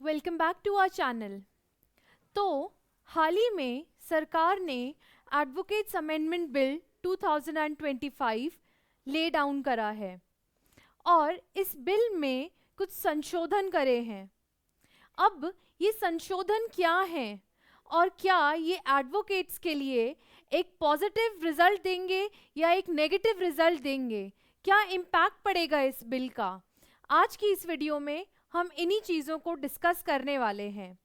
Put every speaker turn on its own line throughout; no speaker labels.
Welcome back to our channel. तो हाल ही में सरकार ने advocates amendment bill 2025 lay down करा है और इस बिल में कुछ संशोधन करे हैं। अब ये संशोधन क्या हैं और क्या ये एडवोकेट्स के लिए एक पॉजिटिव रिजल्ट देंगे या एक नेगेटिव रिजल्ट देंगे, क्या इम्पैक्ट पड़ेगा इस बिल का, आज की इस वीडियो में हम इन्हीं चीज़ों को डिस्कस करने वाले हैं।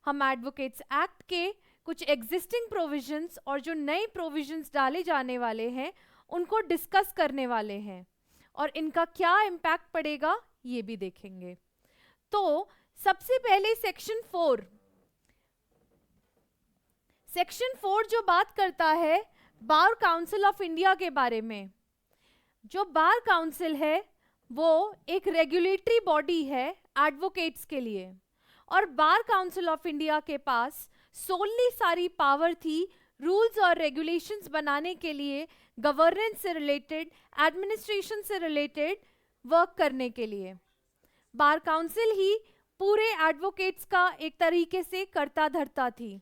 हम एडवोकेट्स एक्ट के कुछ एग्जिस्टिंग प्रोविजंस और जो नए प्रोविजंस डाले जाने वाले हैं उनको डिस्कस करने वाले हैं और इनका क्या इम्पैक्ट पड़ेगा ये भी देखेंगे। तो सबसे पहले सेक्शन 4 जो बात करता है बार काउंसिल ऑफ इंडिया के बारे में। जो बार काउंसिल है वो एक रेगुलेटरी बॉडी है एडवोकेट्स के लिए और बार काउंसिल ऑफ इंडिया के पास सोलली सारी पावर थी रूल्स और रेगुलेशंस बनाने के लिए, गवर्नेंस से रिलेटेड, एडमिनिस्ट्रेशन से रिलेटेड वर्क करने के लिए। बार काउंसिल ही पूरे एडवोकेट्स का एक तरीके से करता धरता थी।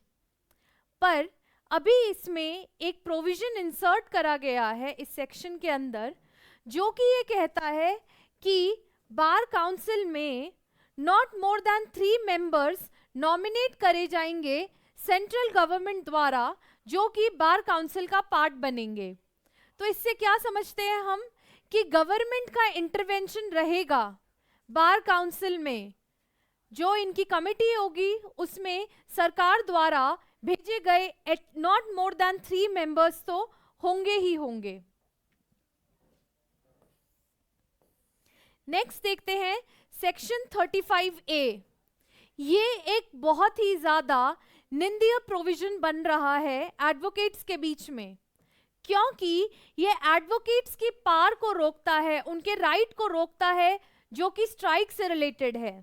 पर अभी इसमें एक प्रोविजन इंसर्ट करा गया है इस सेक्शन के अंदर जो कि ये कहता है कि बार काउंसिल में not more than 3 members nominate करे जाएंगे सेंट्रल गवर्नमेंट द्वारा, जो कि बार काउंसिल का पार्ट बनेंगे। तो इससे क्या समझते हैं हम कि गवर्नमेंट का इंटरवेंशन रहेगा बार काउंसिल में। जो इनकी कमेटी होगी उसमें सरकार द्वारा भेजे गए नॉट मोर देन 3 मेंबर्स तो होंगे ही होंगे। नेक्स्ट देखते हैं सेक्शन 35A। ये एक बहुत ही ज्यादा निंदनीय प्रोविजन बन रहा है एडवोकेट्स के बीच में, क्योंकि ये एडवोकेट्स की पावर को रोकता है, उनके राइट को रोकता है जो कि स्ट्राइक से रिलेटेड है।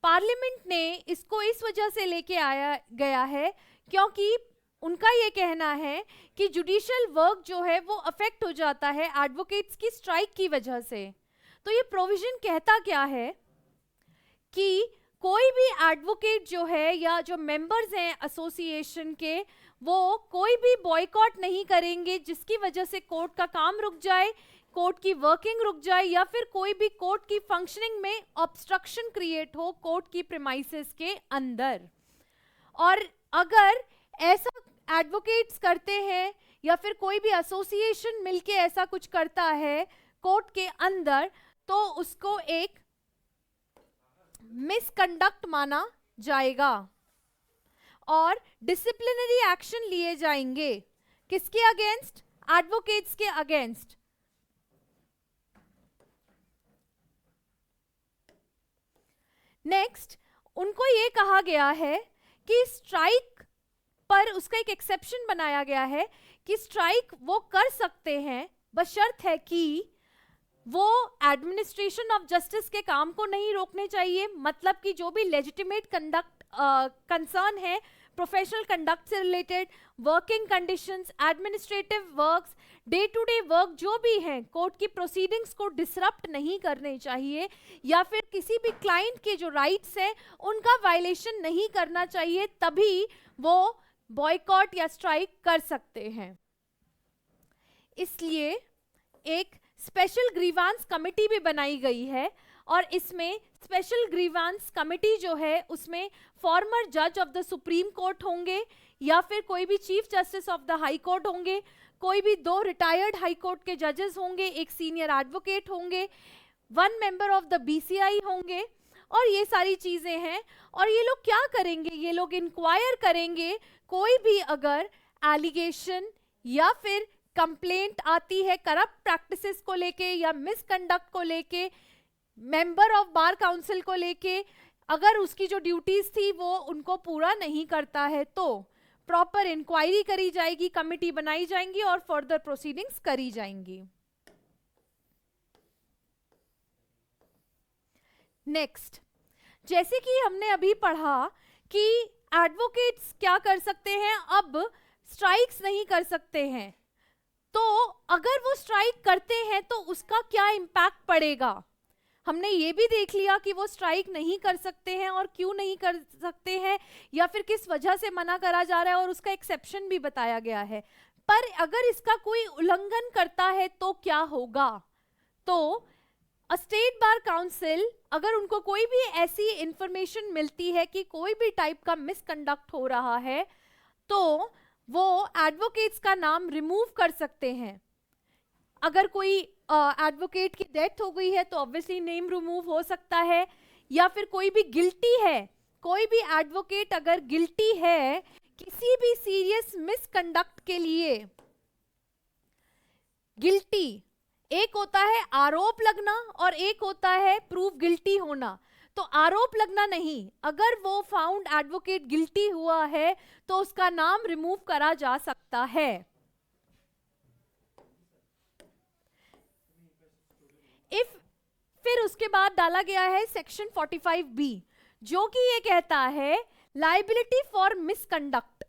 पार्लियामेंट ने इसको इस वजह से लेके आया गया है क्योंकि उनका ये कहना है कि जुडिशियल वर्क जो है वो अफेक्ट हो जाता है एडवोकेट्स की स्ट्राइक की वजह से। तो ये प्रोविजन कहता क्या है कि कोई भी एडवोकेट जो है या जो मेंबर्स हैं एसोसिएशन के, वो कोई भी बॉयकॉट नहीं करेंगे जिसकी वजह से कोर्ट का काम रुक जाए, कोर्ट की वर्किंग रुक जाए या फिर कोई भी कोर्ट की फंक्शनिंग में ऑब्स्ट्रक्शन क्रिएट हो कोर्ट की प्रीमाइसेस के अंदर। और अगर ऐसा एडवोकेट्स करते हैं या फिर कोई भी एसोसिएशन मिलके ऐसा कुछ करता है कोर्ट के अंदर तो उसको एक मिसकंडक्ट माना जाएगा और डिसिप्लिनरी एक्शन लिए जाएंगे। किसके अगेंस्ट? एडवोकेट्स के अगेंस्ट। नेक्स्ट उनको ये कहा गया है कि स्ट्राइक पर उसका एक एक्सेप्शन बनाया गया है कि स्ट्राइक वो कर सकते हैं बशर्त है कि वो एडमिनिस्ट्रेशन ऑफ जस्टिस के काम को नहीं रोकने चाहिए। मतलब कि जो भी लेजिटिमेट कंडक्ट कंसर्न है प्रोफेशनल कंडक्ट से related, working conditions, administrative works, day to day work जो भी हैं, कोर्ट की प्रोसीडिंग्स को डिसरप्ट नहीं करने चाहिए या फिर किसी भी क्लाइंट के जो राइट्स हैं उनका वायलेशन नहीं करना चाहिए, तभी वो बॉयकॉट या स्ट्राइक कर सकते हैं। इसलिए एक स्पेशल ग्रीवांस कमेटी भी बनाई गई है और इसमें स्पेशल ग्रीवांस कमेटी जो है उसमें फॉर्मर जज ऑफ द सुप्रीम कोर्ट होंगे या फिर कोई भी chief justice of the high court होंगे, कोई भी 2 रिटायर्ड हाई कोर्ट के जजेस होंगे, एक सीनियर एडवोकेट होंगे, 1 मेंबर ऑफ द BCI होंगे और ये सारी चीजें हैं। और ये लोग क्या करेंगे? ये लोग इंक्वायर करेंगे कोई भी अगर एलिगेशन या फिर कंप्लेंट आती है करप्ट प्रैक्टिसेस को लेके या मिसकंडक्ट को लेके, मेंबर ऑफ बार काउंसिल को लेके, अगर उसकी जो ड्यूटीज थी वो उनको पूरा नहीं करता है तो प्रॉपर इंक्वायरी करी जाएगी, कमिटी बनाई जाएंगी और फर्दर प्रोसीडिंग्स करी जाएंगी। नेक्स्ट, जैसे कि हमने अभी पढ़ा कि एडवोकेट्स क्या कर सकते हैं, अब स्ट्राइक्स नहीं कर सकते हैं। तो अगर वो स्ट्राइक करते हैं तो उसका क्या इम्पैक्ट पड़ेगा? हमने ये भी देख लिया कि वो स्ट्राइक नहीं कर सकते हैं और क्यों नहीं कर सकते हैं, या फिर किस वजह से मना करा जा रहा है, और उसका एक्सेप्शन भी बताया गया है। पर अगर इसका कोई उल्लंघन करता है तो क्या होगा? तो स्टेट बार काउंसिल, अगर उनको कोई भी ऐसी इंफॉर्मेशन मिलती है कि कोई भी टाइप का मिसकंडक्ट हो रहा है, तो वो एडवोकेट्स का नाम रिमूव कर सकते हैं। अगर कोई एडवोकेट की डेथ हो गई है तो ऑब्वियसली नेम रिमूव हो सकता है, या फिर कोई भी गिल्टी है, कोई भी एडवोकेट अगर गिल्टी है किसी भी सीरियस मिसकंडक्ट के लिए, गिल्टी, एक होता है आरोप लगना और एक होता है प्रूफ गिल्टी होना। तो आरोप लगना नहीं, अगर वो फाउंड एडवोकेट गिल्टी हुआ है तो उसका नाम रिमूव करा जा सकता है। इफ फिर उसके बाद डाला गया है सेक्शन 45B, जो कि ये कहता है लायबिलिटी फॉर मिसकंडक्ट।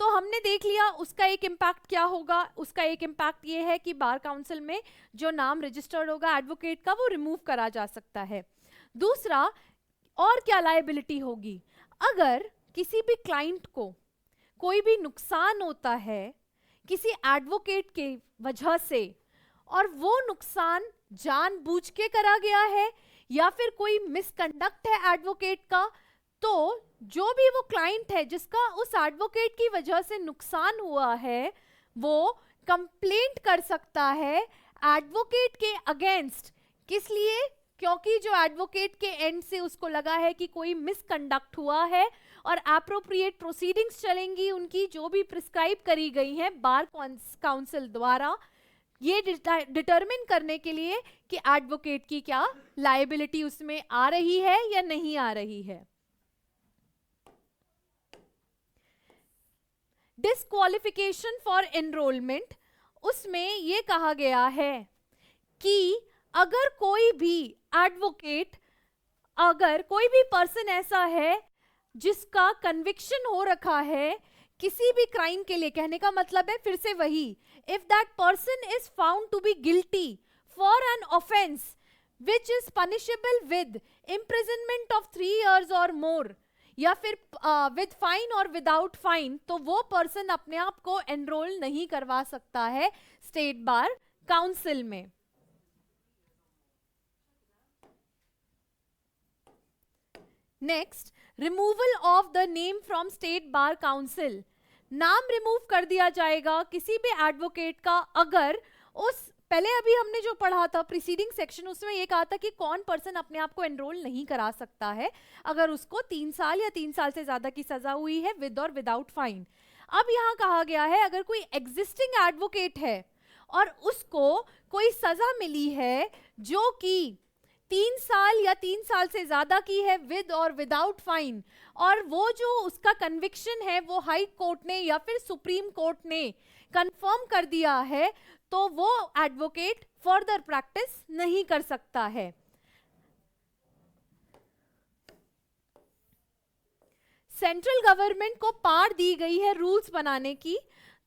तो हमने देख लिया उसका एक इम्पैक्ट क्या होगा। उसका एक इम्पैक्ट ये है कि बार काउंसिल में जो नाम रजिस्टर्ड होगा एडवोकेट का वो रिमूव करा जा सकता है। दूसरा, और क्या लायबिलिटी होगी? अगर किसी भी क्लाइंट को कोई भी नुकसान होता है किसी एडवोकेट के वजह से, और वो नुकसान जानबूझ के करा गया है या फिर कोई मिसकंडक्ट है एडवोकेट का, तो जो भी वो क्लाइंट है जिसका उस एडवोकेट की वजह से नुकसान हुआ है, वो कंप्लेंट कर सकता है एडवोकेट के अगेंस्ट। किस लिए? क्योंकि जो एडवोकेट के एंड से उसको लगा है कि कोई मिसकंडक्ट हुआ है, और एप्रोप्रिएट प्रोसीडिंग्स चलेंगी उनकी जो भी प्रिस्क्राइब करी गई हैं बार काउंसिल द्वारा, ये डिटरमिन करने के लिए कि एडवोकेट की क्या लायबिलिटी उसमें आ रही है या नहीं आ रही है। डिस्क्वालिफिकेशन फॉर एनरोलमेंट, उसमें ये कहा गया है कि अगर कोई भी एडवोकेट, अगर कोई भी पर्सन ऐसा है जिसका कन्विक्शन हो रखा है किसी भी क्राइम के लिए, कहने का मतलब है फिर से वही, if that person is found to be guilty for an offence which is punishable with imprisonment of 3 years और मोर, या फिर विद फाइन और विदाउट फाइन, तो वो पर्सन अपने आप को एनरोल नहीं करवा सकता है स्टेट बार काउंसिल में। Next, removal of the name from state bar council. नाम रिमूव कर दिया जाएगा किसी भी एडवोकेट का अगर उस, पहले अभी हमने जो पढ़ा था प्रीसीडिंग सेक्शन, उसमें ये कहा था कि कौन पर्सन अपने आप को एनरोल नहीं करा सकता है अगर उसको 3 साल या 3 साल से ज्यादा की सजा हुई है विद और विदाउट फाइन। अब यहाँ कहा गया है अगर कोई एग्जिस्टिंग एडवोकेट है और उसको कोई सजा मिली है जो कि 3 साल या 3 साल से ज्यादा की है विद और विदाउट फाइन, और वो जो उसका कन्विक्शन है वो हाई कोर्ट ने या फिर सुप्रीम कोर्ट ने कंफर्म कर दिया है, तो वो एडवोकेट फर्दर प्रैक्टिस नहीं कर सकता है। सेंट्रल गवर्नमेंट को पावर दी गई है रूल्स बनाने की।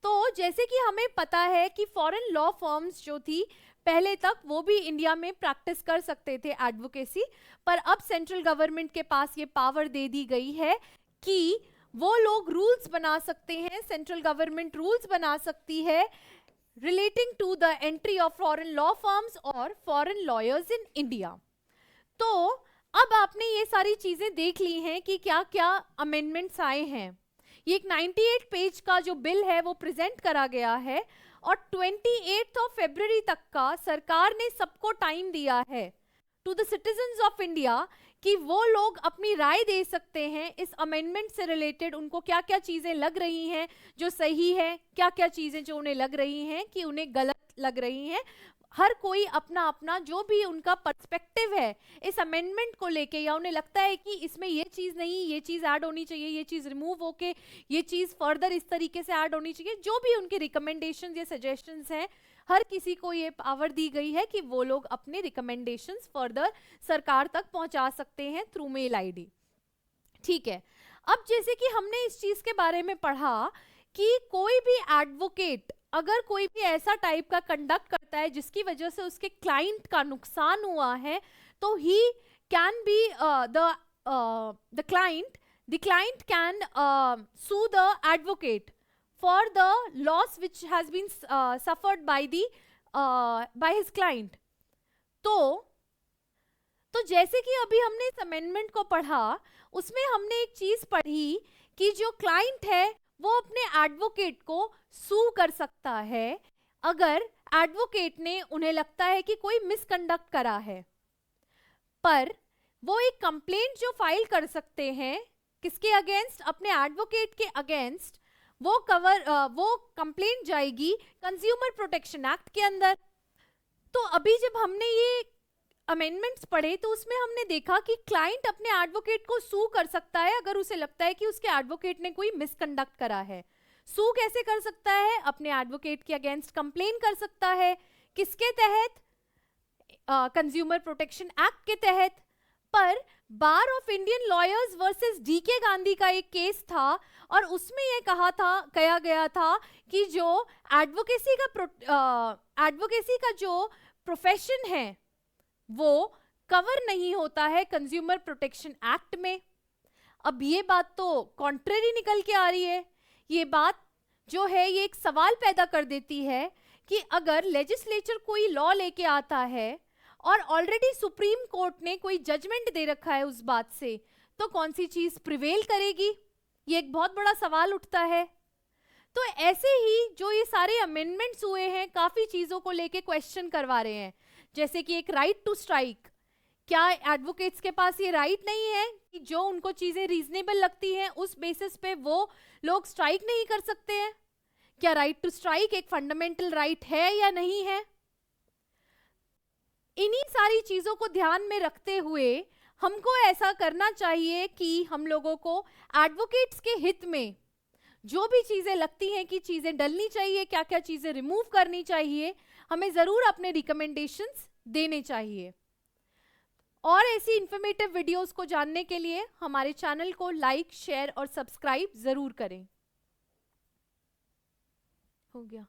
तो जैसे कि हमें पता है कि फॉरेन लॉ फर्म्स जो थी पहले तक वो भी इंडिया में प्रैक्टिस कर सकते थे एडवोकेसी, पर अब सेंट्रल गवर्नमेंट के पास ये पावर दे दी गई है कि वो लोग रूल्स बना सकते हैं, सेंट्रल गवर्नमेंट रूल्स बना सकती है relating to the entry of foreign law firms और फॉरेन लॉयर्स इन इंडिया। तो अब आपने ये सारी चीजें देख ली हैं कि क्या क्या अमेंडमेंट्स आए हैं। ये एक 98 पेज का जो बिल है वो प्रेजेंट करा गया है, और 28 फरवरी तक का सरकार ने सबको टाइम दिया है to the citizens of India कि वो लोग अपनी राय दे सकते हैं इस अमेंडमेंट से रिलेटेड, उनको क्या क्या चीजें लग रही हैं जो सही है, क्या क्या चीजें जो उन्हें लग रही हैं कि उन्हें गलत लग रही हैं। हर कोई अपना अपना जो भी उनका पर्सपेक्टिव है इस अमेंडमेंट को लेके, या उन्हें लगता है कि इसमें ये चीज नहीं, ये चीज ऐड होनी चाहिए, ये चीज रिमूव होके ये चीज फर्दर इस तरीके से ऐड होनी चाहिए, जो भी उनके रिकमेंडेशंस या सजेशंस हैं, हर किसी को ये पावर दी गई है कि वो लोग अपने रिकमेंडेशंस फर्दर सरकार तक पहुंचा सकते हैं थ्रू मेल आईडी। ठीक है, अब जैसे कि हमने इस चीज के बारे में पढ़ा कि कोई भी एडवोकेट अगर कोई भी ऐसा टाइप का कंडक्ट करता है जिसकी वजह से उसके क्लाइंट का नुकसान हुआ है, तो he can be the client can sue the advocate for the loss which has been suffered by his client. तो जैसे कि अभी हमने इस अमेंडमेंट को पढ़ा, उसमें हमने एक चीज पढ़ी कि जो क्लाइंट है वो अपने एडवोकेट को सू कर सकता है अगर एडवोकेट ने उन्हें लगता है कि कोई मिसकंडक्ट करा है। पर वो एक कंप्लेंट जो फाइल कर सकते हैं किसके अगेंस्ट? अपने एडवोकेट के अगेंस्ट। वो कंप्लेंट जाएगी कंज्यूमर प्रोटेक्शन एक्ट के अंदर। तो अभी जब हमने ये अमेंडमेंट्स पढ़े तो उसमें हमने देखा कि क्लाइंट अपने एडवोकेट को सू कर सकता है अगर उसे लगता है कि उसके एडवोकेट ने कोई मिसकंडक्ट करा है। सू कैसे कर सकता है? अपने एडवोकेट के अगेंस्ट कंप्लेन कर सकता है। किसके तहत? कंज्यूमर प्रोटेक्शन एक्ट के तहत। पर bar of Indian lawyers versus DK Gandhi का एक केस था और उसमें यह कहा गया था कि जो एडवोकेसी का जो प्रोफेशन है वो कवर नहीं होता है कंज्यूमर प्रोटेक्शन एक्ट में। अब ये बात तो कॉन्ट्रेरी निकल के आ रही है। ये बात जो है ये एक सवाल पैदा कर देती है कि अगर लेजिस्लेचर कोई लॉ लेके आता है और ऑलरेडी सुप्रीम कोर्ट ने कोई जजमेंट दे रखा है उस बात से, तो कौन सी चीज प्रिवेल करेगी? ये एक बहुत बड़ा सवाल उठता है। तो ऐसे ही जो ये सारे अमेंडमेंट्स हुए हैं काफी चीजों को लेके क्वेश्चन करवा रहे हैं, जैसे कि एक राइट टू स्ट्राइक। क्या एडवोकेट्स के पास ये राइट नहीं है कि जो उनको चीजें रीजनेबल लगती हैं उस बेसिस पे वो लोग स्ट्राइक नहीं कर सकते हैं? क्या राइट टू स्ट्राइक एक फंडामेंटल राइट है या नहीं है? इन्हीं सारी चीजों को ध्यान में रखते हुए हमको ऐसा करना चाहिए कि हम लोगों को एडवोकेट्स के हित में जो भी चीजें लगती हैं कि चीजें डलनी चाहिए, क्या क्या चीजें रिमूव करनी चाहिए, हमें जरूर अपने रिकमेंडेशंस देने चाहिए। और ऐसी इंफॉर्मेटिव वीडियोस को जानने के लिए हमारे चैनल को लाइक, शेयर और सब्सक्राइब जरूर करें। हो गया।